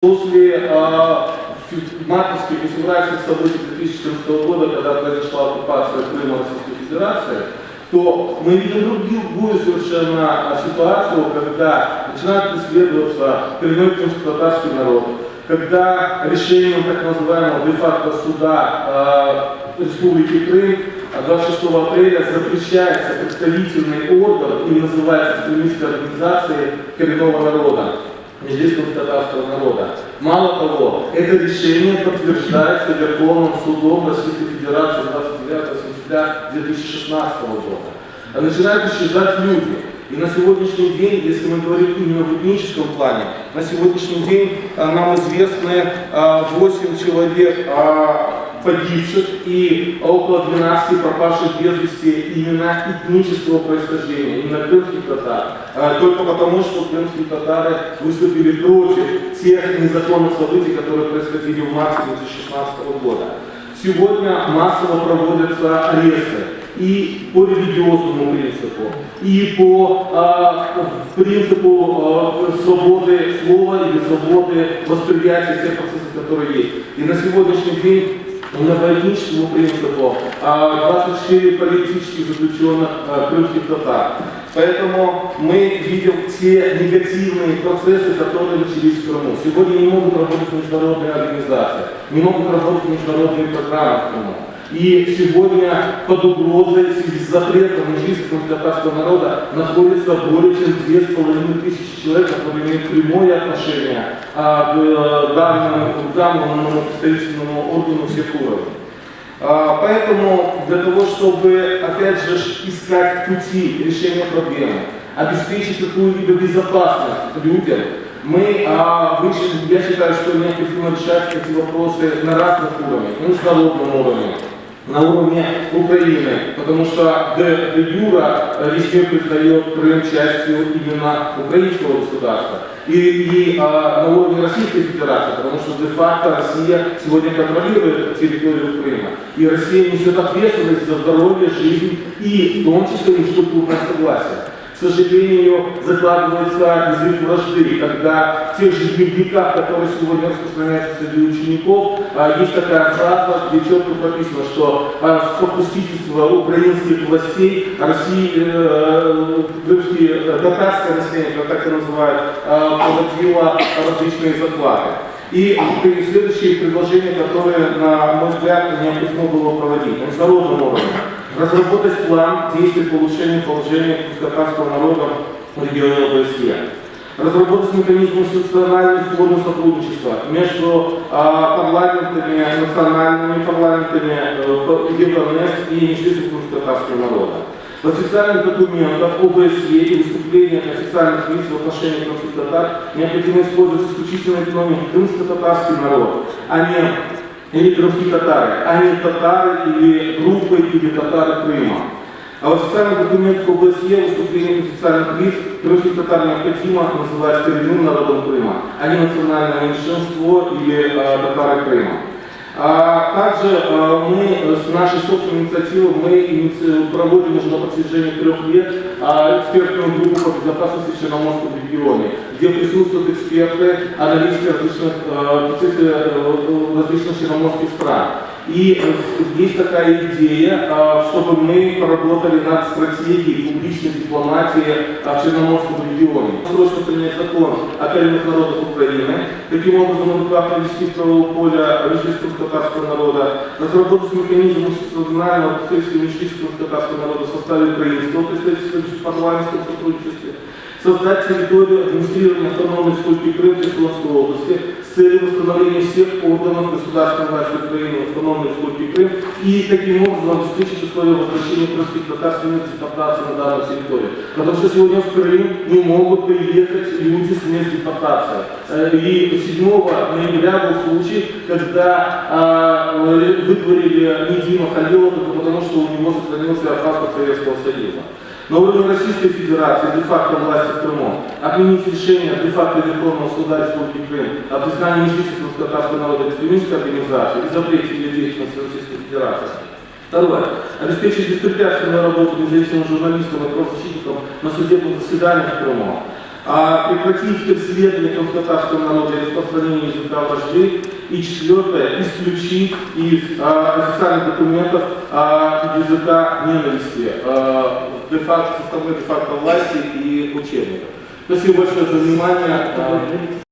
После мартовских государственных событий 2014 года, когда произошла оккупация Крыма Российской Федерации, то мы видим другую совершенно ситуацию, когда начинает преследоваться коренной крымско-татарский народ, когда решением так называемого де-факто суда Республики Крым 26 апреля запрещается представительный орган, или называется экстремистской организацией коренного народа, международного татарского народа. Мало того, это решение подтверждается Верховным судом Российской Федерации 29 сентября 2016 года. Начинают исчезать люди. И на сегодняшний день, если мы говорим именно в этническом плане, на сегодняшний день нам известны 8 человек погибших и около 12 пропавших без вести именно этнического происхождения, именно крымских татар. Только потому, что крымские татары выступили против тех незаконных событий, которые происходили в марте 2016 года. Сегодня массово проводятся аресты и по религиозному принципу, и по принципу свободы слова или свободы восприятия тех процессов, которые есть. И на сегодняшний день по этническому принципу 24 политических заключенных крымских татар. Поэтому мы видим те негативные процессы, которые начались в Крыму. Сегодня не могут работать международные организации, не могут работать международные программы в Крыму. И сегодня под угрозой в связи с запретом на чистку татарского народа находится более чем 2500 человек, которые имеют прямое отношение к данному представительному органу всех уровней. Поэтому для того, чтобы, опять же, искать пути решения проблемы, обеспечить какую-либо безопасность людям, я считаю, что необходимо решать эти вопросы на разных уровнях, на международном уровне, на уровне Украины, потому что де юра весь мир признает Крым частью именно украинского государства. И на уровне Российской Федерации, потому что де-факто Россия сегодня контролирует территорию Крыма. И Россия несет ответственность за здоровье, жизнь и в том числе и культурное согласие. К сожалению, закладывается язык вражды, когда в тех же дневниках, которые сегодня распространяются среди учеников, есть такая фраза, где четко прописано, что с попустительства украинских властей России, татарское население, как так и называют, проводило различные захваты. И следующие предложения, которые, на мой взгляд, необходимо было проводить на международном уровне. Разработать план действий по улучшению положения татарского народа в регионе ОБСЕ. Разработать механизм институционального и фонда сотрудничества между парламентами, национальными парламентами, Евронест и международным татарского народа. В официальных документах ОБСЕ и выступлениях официальных лиц в отношении крымских татар необходимо использовать исключительно экономику крымско-татарский народ, или крымские татары, а не татары или группы или татары Крыма. А в официальных документах ОБСЕ выступлениях официальных лиц крымских татар необходимо называть коренным народом Крыма, а не национальное меньшинство или татары Крыма. Также мы с нашей собственной инициативой проводим уже на протяжении 3 лет экспертную группу по безопасности в Черноморском регионе, где присутствуют эксперты, аналитики различных черноморских стран. И есть такая идея, чтобы мы поработали над стратегией публичной дипломатии в Черноморском регионе. Срочно принять закон о коренных народах Украины, таким образом привести в правовое поле международного татарского народа, разработать механизм институционального представительства международного татарского народа в составе украинского представительства в парламентском сотрудничестве, создать территорию администрирования автономной республики Крым в Херсонской области с целью восстановления всех органов государственной власти Украины в автономной республике Крым и таким образом обеспечить условия возвращения крымских татар с мест депортации на данную территорию. Потому что сегодня в Крым не могут приехать люди с мест депортации. И 7 ноября был случай, когда выдворили Недима Халилова только потому, что у него сохранился паспорт Советского Союза. На уровне Российской Федерации де-факто власти в Крыму отменить решение де-факто Верховного суда Республики Крым о признании международного татарского народа экстремистской организации и запрете ее деятельности Российской Федерации. Второе. Обеспечить беспрепятственную работу независимым журналистам и правозащитникам на судебных заседаниях в Крыму. Прекратить преследование татарского народа и распространение языка вражды. И четвертое, исключить из официальных документов языка ненависти, составной де-факто власти и учебников. Спасибо большое за внимание.